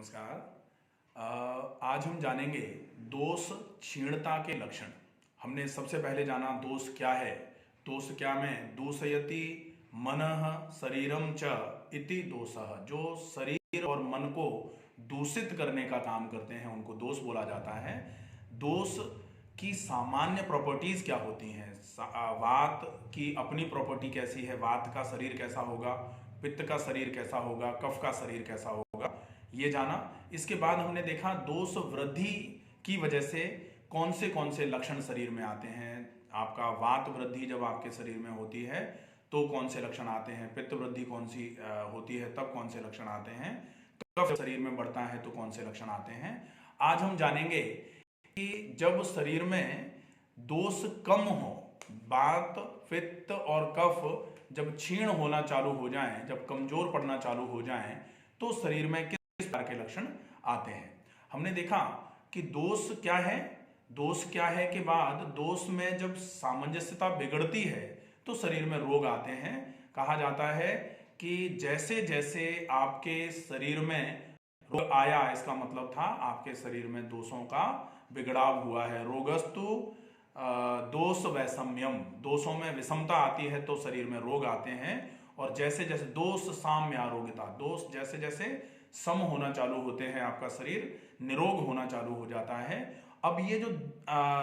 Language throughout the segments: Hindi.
नमस्कार। आज हम जानेंगे दोष क्षीणता के लक्षण। हमने सबसे पहले जाना दोष क्या है। दोष क्या में दूषयति मनः शरीरम च इति दोषः, जो शरीर और मन को दूषित करने का काम करते हैं उनको दोष बोला जाता है। दोष की सामान्य प्रॉपर्टीज क्या होती हैं, वात की अपनी प्रॉपर्टी कैसी है, वात का शरीर कैसा होगा, पित्त का शरीर कैसा होगा, कफ का शरीर कैसा होगा, ये जाना। इसके बाद हमने देखा दोष वृद्धि की वजह से कौन से लक्षण शरीर में आते हैं। आपका वात वृद्धि जब आपके शरीर में होती है तो कौन से लक्षण आते हैं, पित्त वृद्धि कौन सी होती है तब कौन से लक्षण आते हैं, कफ शरीर में बढ़ता है तो कौन से लक्षण आते हैं। आज हम जानेंगे कि जब शरीर में दोष कम हो, वात पित्त और कफ जब क्षीण होना चालू हो जाएं, जब कमजोर पड़ना चालू हो जाएं, तो शरीर में किस प्रकार के लक्षण आते हैं। हमने देखा कि दोष क्या है, दोष क्या है के बाद दोष में जब सामंजस्यता बिगड़ती है तो शरीर में रोग आते हैं। कहा जाता है कि जैसे जैसे आपके शरीर में रोग आया, इसका मतलब था आपके शरीर में दोषों का बिगड़ाव हुआ है। रोगस्तु दोष वैषम्यम, दोषों में विषमता आती है तो शरीर में रोग आते हैं। और जैसे जैसे दोष साम्य आरोग्यता, दोष जैसे जैसे सम होना चालू होते हैं आपका शरीर निरोग होना चालू हो जाता है। अब ये जो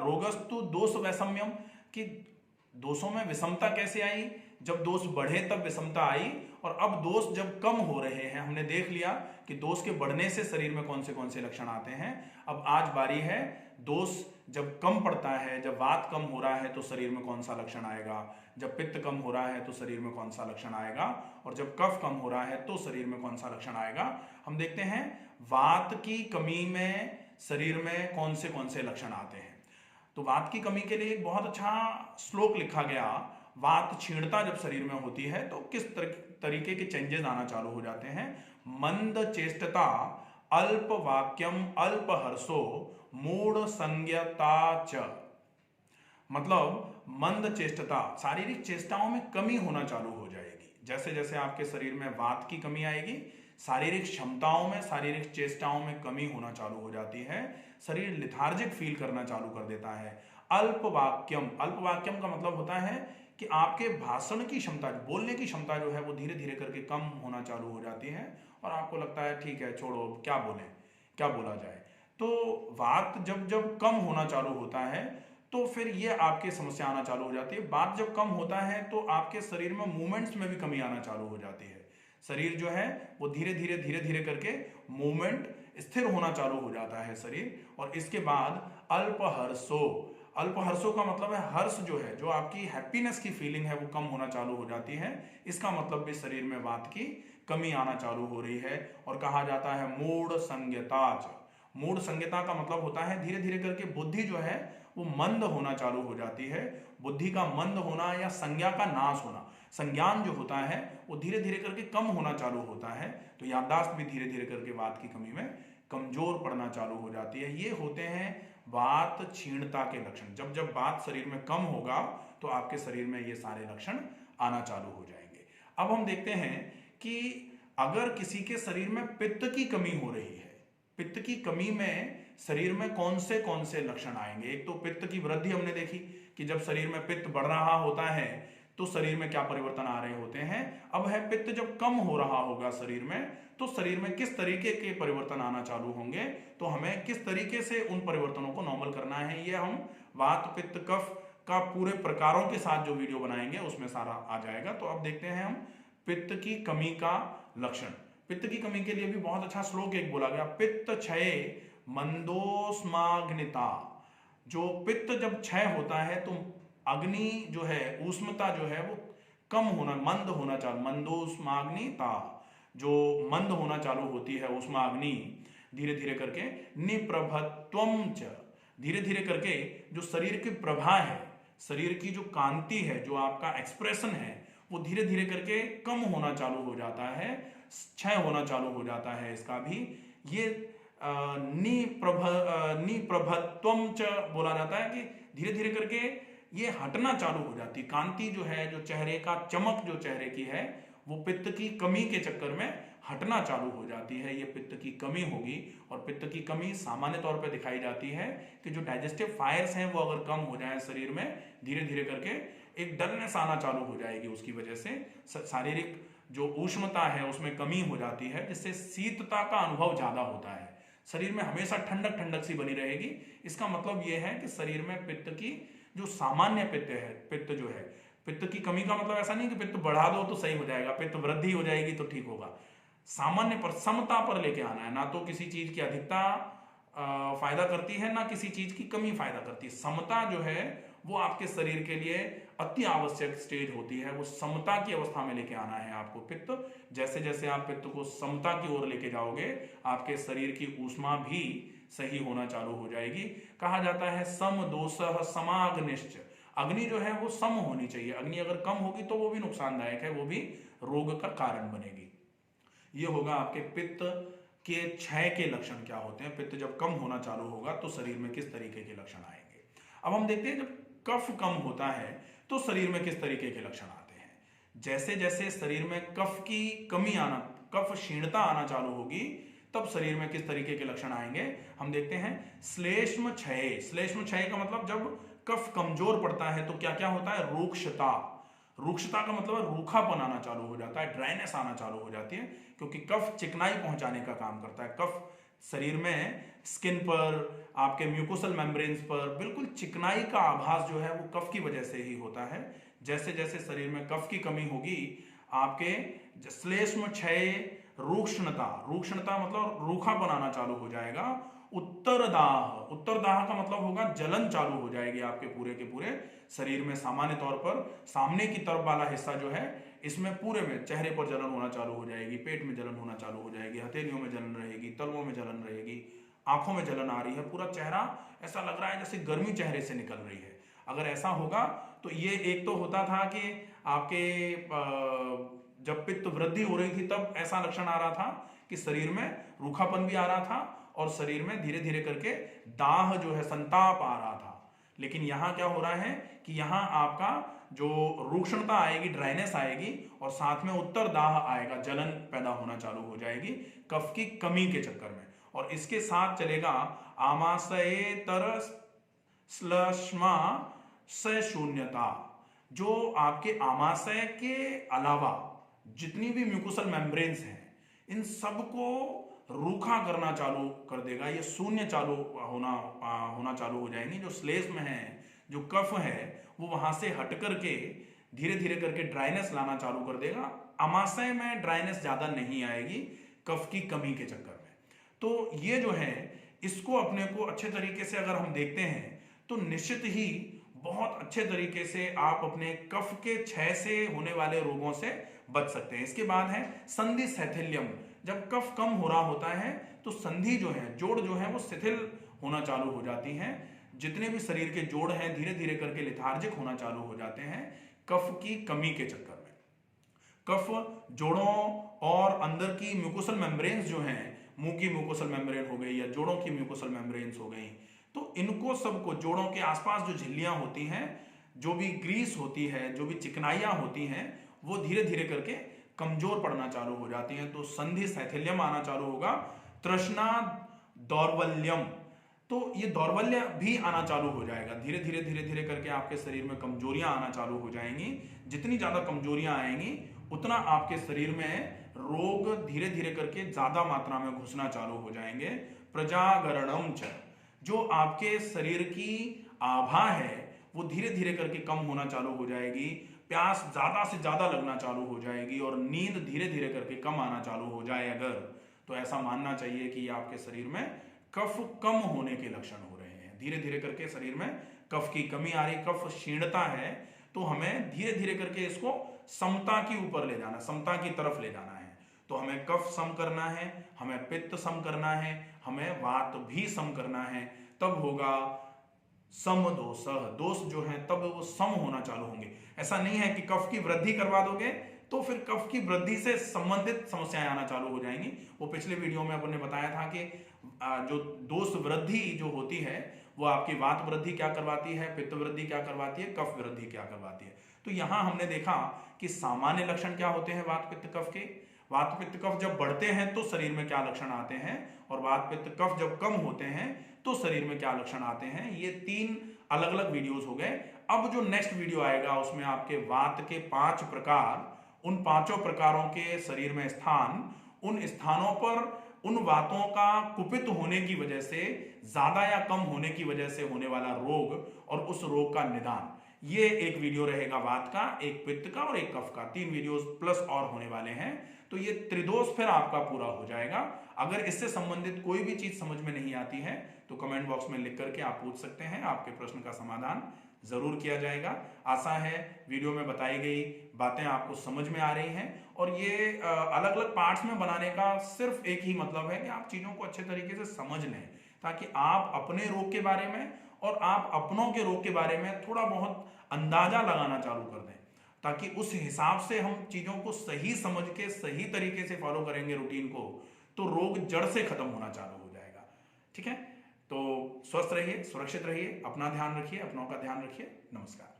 रोगस्तु दोष वैषम्यम की दोषों में विषमता कैसे आई, जब दोष बढ़े तब विषमता आई, और अब दोष जब कम हो रहे हैं, हमने देख लिया कि दोष के बढ़ने से शरीर में कौन से लक्षण आते हैं। अब आज बारी है दोष जब कम पड़ता है, जब वात कम हो रहा है तो शरीर में कौन सा लक्षण आएगा, जब पित्त कम हो रहा है तो शरीर में कौन सा लक्षण आएगा, और जब कफ कम हो रहा है तो शरीर में कौन सा लक्षण आएगा। हम देखते हैं वात की कमी में शरीर में कौन से लक्षण आते हैं। तो वात की कमी के लिए एक बहुत अच्छा श्लोक लिखा गया। वात क्षीणता जब शरीर में होती है तो किस तरीके के चेंजेस आना चालू हो जाते हैं। मंद चेष्टता, अल्प वाक्यम, अल्प हर्षो, मूढ़ संज्ञता च, मतलब मंद चेष्टता, शारीरिक चेष्टाओं में कमी होना चालू हो जाएगी। जैसे जैसे आपके शरीर में वात की कमी आएगी, शारीरिक क्षमताओं में, शारीरिक चेष्टाओं में कमी होना चालू हो जाती है, शरीर लिथार्जिक फील करना चालू कर देता है। अल्प वाक्यम, अल्प वाक्यम का मतलब होता है कि आपके भाषण की क्षमता, बोलने की क्षमता जो है वो धीरे धीरे करके कम होना चालू हो जाती है, और आपको लगता है ठीक है छोड़ो क्या बोलें, क्या बोला जाए। तो वात जब जब कम होना चालू होता है तो फिर ये आपके समस्या आना चालू हो जाती है। वात जब कम होता है तो आपके शरीर में मूवमेंट्स में भी कमी आना चालू हो जाती है। शरीर जो है वो धीरे धीरे करके मूवमेंट स्थिर होना चालू हो जाता है शरीर। और इसके बाद अल्प हर्षो, अल्प हर्षों का मतलब है हर्ष जो है, जो आपकी हैप्पीनेस की फीलिंग है वो कम होना चालू हो जाती है। इसका मतलब भी शरीर में वात की कमी आना चालू हो रही है। और कहा जाता है मूढ़ संज्ञता। मूढ़ संज्ञता का मतलब होता है धीरे धीरे करके बुद्धि जो है वो मंद होना चालू हो जाती है। बुद्धि का मंद होना या संज्ञा का नाश होना, संज्ञान जो होता है वो धीरे धीरे करके कम होना चालू होता है। तो याददाश्त भी धीरे धीरे करके वात की कमी में कमजोर पड़ना चालू हो जाती है। ये होते हैं वात क्षीणता के लक्षण। जब जब वात शरीर में कम होगा तो आपके शरीर में ये सारे लक्षण आना चालू हो जाएंगे। अब हम देखते हैं कि अगर किसी के शरीर में पित्त की कमी हो रही है, पित्त की कमी में शरीर में कौन से लक्षण आएंगे। एक तो पित्त की वृद्धि हमने देखी कि जब शरीर में पित्त बढ़ रहा होता है तो शरीर में क्या परिवर्तन आ रहे होते हैं। अब है पित्त जब कम हो रहा होगा शरीर में तो शरीर में किस तरीके के परिवर्तन आना चालू होंगे, तो हमें किस तरीके से उन परिवर्तनों को नॉर्मल करना है, ये हम वात पित्त कफ का पूरे प्रकारों के साथ जो वीडियो बनाएंगे उसमें सारा आ जाएगा। तो अब देखते हैं हम पित्त की कमी का लक्षण। पित्त की कमी के लिए भी बहुत अच्छा श्लोक एक बोला गया, पित्त क्षय मंदोष्माग्निता। जो पित्त जब क्षय होता है तो अग्नि जो है, ऊष्मता जो है वो कम होना, मंद होना चालू, मंदोष्माग्निता जो मंद होना चालू होती है ऊष्माग्नि धीरे धीरे करके। निप्रभत्वम च, धीरे धीरे करके जो शरीर की प्रभा है, शरीर की जो कांति है, जो आपका एक्सप्रेशन है वो धीरे धीरे करके कम होना चालू हो जाता है, क्षय होना चालू हो जाता है इसका भी। ये निप्रभत्वम च बोला जाता है कि धीरे धीरे करके ये हटना चालू हो जाती है। कांति जो है, जो चेहरे का चमक जो चेहरे की है वो पित्त की कमी के चक्कर में हटना चालू हो जाती है, ये पित्त की कमी होगी। और पित्त की कमी सामान्य तौर पर दिखाई जाती है कि जो डाइजेस्टिव फायर्स हैं वो अगर कम हो जाए शरीर में, धीरे धीरे करके एक डलनेस आना चालू हो जाएगी, उसकी वजह से शारीरिक जो ऊष्मता है उसमें कमी हो जाती है, जिससे शीतता का अनुभव ज्यादा होता है। शरीर में हमेशा ठंडक ठंडक सी बनी रहेगी। इसका मतलब यह है कि शरीर में पित्त की जो सामान्य पित्त जो है, पित्त की कमी का मतलब ऐसा नहीं कि पित्त बढ़ा दो तो सही हो जाएगा, पित्त वृद्धि हो जाएगी तो ठीक होगा। सामान्य पर, समता पर लेके आना है। ना तो किसी चीज की अधिकता फायदा करती है, ना किसी चीज की कमी फायदा करती है। समता जो है वो आपके शरीर के लिए अति आवश्यक स्टेज होती है। वो समता की अवस्था में लेके आना है आपको पित्त। जैसे जैसे आप पित्त को समता की ओर लेके जाओगे, आपके शरीर की ऊष्मा भी सही होना चालू हो जाएगी। कहा जाता है सम दोषः समाग्निश्च, अग्नि जो है वो सम होनी चाहिए। अग्नि अगर कम होगी तो वो भी नुकसानदायक है, वो भी रोग का कारण बनेगी। ये होगा आपके पित्त के क्षय के लक्षण क्या होते हैं। पित्त जब कम होना चालू होगा तो शरीर में किस तरीके के लक्षण आएंगे। अब हम देखते हैं जब कफ कम होता है तो शरीर में किस तरीके के लक्षण आते हैं। जैसे जैसे शरीर में कफ की कमी आना, कफ क्षीणता आना चालू होगी, तब शरीर में किस तरीके के लक्षण आएंगे हम देखते हैं। श्लेष्म क्षय, श्लेष्म क्षय का मतलब जब कफ कमजोर पड़ता है तो क्या क्या होता है। रूक्षता, रूक्षता का मतलब रूखापन आना चालू हो जाता है, ड्राइनेस आना चालू हो जाती है, क्योंकि कफ चिकनाई पहुंचाने का काम करता है। कफ शरीर में स्किन पर, आपके म्यूकोसल मेम्ब्रेन्स पर बिल्कुल चिकनाई का आभास जो है वो कफ की वजह से ही होता है। जैसे जैसे शरीर में कफ की कमी होगी, आपके श्लेष्म क्षय, रूक्षणता, रूक्षणता मतलब रूखापन आना चालू हो जाएगा। उत्तरदाह, उत्तरदाह का मतलब होगा जलन चालू हो जाएगी आपके पूरे के पूरे शरीर में। सामान्य तौर पर सामने की तरफ वाला हिस्सा जो है इसमें पूरे में चेहरे पर जलन होना चालू हो जाएगी, पेट में जलन होना चालू हो जाएगी, हथेलियों में जलन रहेगी, तलवों में जलन रहेगी, आंखों में जलन आ रही है, पूरा चेहरा ऐसा लग रहा है जैसे गर्मी चेहरे से निकल रही है। अगर ऐसा होगा तो ये एक तो होता था कि आपके जब पित्त वृद्धि हो रही थी तब ऐसा लक्षण आ रहा था कि शरीर में रूखापन भी आ रहा था और शरीर में धीरे धीरे करके दाह जो है, संताप आ रहा था। लेकिन यहां क्या हो रहा है कि यहां आपका जो रूक्षणता आएगी, ड्राइनेस आएगी और साथ में उत्तर दाह आएगा, जलन पैदा होना चालू हो जाएगी कफ की कमी के चक्कर में। और इसके साथ चलेगा आमाशयेतर श्लेष्मा शून्यता, जो आपके आमाशय के अलावा जितनी भी म्यूकोसल मेम्ब्रेन्स हैं इन सबको रूखा करना चालू कर देगा। ये शून्य चालू होना चालू हो जाएंगी। जो श्लेष्म है, जो कफ है, वो वहां से हट करके धीरे धीरे करके ड्राइनेस लाना चालू कर देगा। आमाशय में ड्राइनेस ज्यादा नहीं आएगी कफ की कमी के चक्कर में। तो ये जो है इसको अपने को अच्छे तरीके से अगर हम देखते हैं तो निश्चित ही बहुत अच्छे तरीके से आप अपने कफ के क्षय से होने वाले रोगों से बच सकते हैं। इसके बाद है संधि शैथिल्यम। जब कफ कम हो रहा होता है तो संधि जो है, जोड़ जो है वो शिथिल होना चालू हो जाती हैं। जितने भी शरीर के जोड़ हैं धीरे धीरे करके लेथार्जिक होना चालू हो जाते हैं कफ की कमी के चक्कर में। कफ जोड़ों और अंदर की म्यूकोसल मेम्ब्रेन्स जो हैं, मुंह की म्यूकोसल मेम्ब्रेन हो गई या जोड़ों की म्यूकोसल मेम्ब्रेन्स हो गई, तो इनको सबको, जोड़ों के आसपास जो झिल्लियां होती हैं, जो भी ग्रीस होती है, जो भी चिकनाइयां होती हैं, वो धीरे धीरे करके कमजोर पड़ना चालू हो जाती हैं। तो संधि शैथिल्यम आना चालू होगा। तृष्णा दौर्बल्यम, तो ये दौर्बल्य भी आना चालू हो जाएगा। धीरे धीरे धीरे धीरे करके आपके शरीर में कमजोरियां आना चालू हो जाएंगी। जितनी ज्यादा कमजोरियां आएंगी उतना आपके शरीर में रोग धीरे धीरे करके ज्यादा मात्रा में घुसना चालू हो जाएंगे। प्रजागरणम च, जो आपके शरीर की आभा है वो धीरे धीरे करके कम होना चालू हो जाएगी। प्यास ज्यादा से ज्यादा लगना चालू हो जाएगी और नींद धीरे धीरे करके कम आना चालू हो जाए अगर, तो ऐसा मानना चाहिए कि आपके शरीर में कफ कम होने के लक्षण हो रहे हैं। धीरे धीरे करके शरीर में कफ की कमी आ रही, कफ क्षीणता है, तो हमें धीरे धीरे करके इसको समता के ऊपर ले जाना, समता की तरफ ले जाना है। तो हमें कफ सम करना है, हमें पित्त सम करना है, हमें वात भी सम करना है, तब होगा सम दोष। दोष जो है तब वो सम होना चालू होंगे। ऐसा नहीं है कि कफ की वृद्धि करवा दोगे तो फिर कफ की वृद्धि से संबंधित समस्याएं आना चालू हो जाएंगी। वो पिछले वीडियो में अपन ने बताया था कि जो दोष वृद्धि जो होती है वो आपकी वात वृद्धि क्या करवाती है, पित्त वृद्धि क्या करवाती है, कफ वृद्धि क्या करवाती है। तो यहां हमने देखा कि सामान्य लक्षण क्या होते हैं वात पित्त कफ के। वात पित्त कफ जब बढ़ते हैं तो शरीर में क्या लक्षण आते हैं, और वात पित्त कफ जब कम होते हैं तो शरीर में क्या लक्षण आते हैं। ये 3 अलग अलग वीडियोस हो गए। अब जो नेक्स्ट वीडियो आएगा उसमें आपके वात के 5 प्रकार, उन 5 प्रकारों के शरीर में स्थान, उन स्थानों पर उन वातों का कुपित होने की वजह से, ज्यादा या कम होने की वजह से होने वाला रोग और उस रोग का निदान, ये एक वीडियो रहेगा वात का, एक पित्त का और एक कफ का। 3 वीडियोस प्लस और होने वाले हैं। तो ये त्रिदोष फिर आपका पूरा हो जाएगा। अगर इससे संबंधित कोई भी चीज समझ में नहीं आती है तो कमेंट बॉक्स में लिख करके आप पूछ सकते हैं, आपके प्रश्न का समाधान जरूर किया जाएगा। आशा है वीडियो में बताई गई बातें आपको समझ में आ रही हैं। और ये अलग अलग पार्ट्स में बनाने का सिर्फ एक ही मतलब है कि आप चीजों को अच्छे तरीके से समझ लें, ताकि आप अपने रोग के बारे में और आप अपनों के रोग के बारे में थोड़ा बहुत अंदाजा लगाना चालू कर दें, ताकि उस हिसाब से हम चीजों को सही समझ के सही तरीके से फॉलो करेंगे रूटीन को, तो रोग जड़ से खत्म होना चालू हो जाएगा। ठीक है, तो स्वस्थ रहिए, सुरक्षित रहिए, अपना ध्यान रखिए, अपनों का ध्यान रखिए। नमस्कार।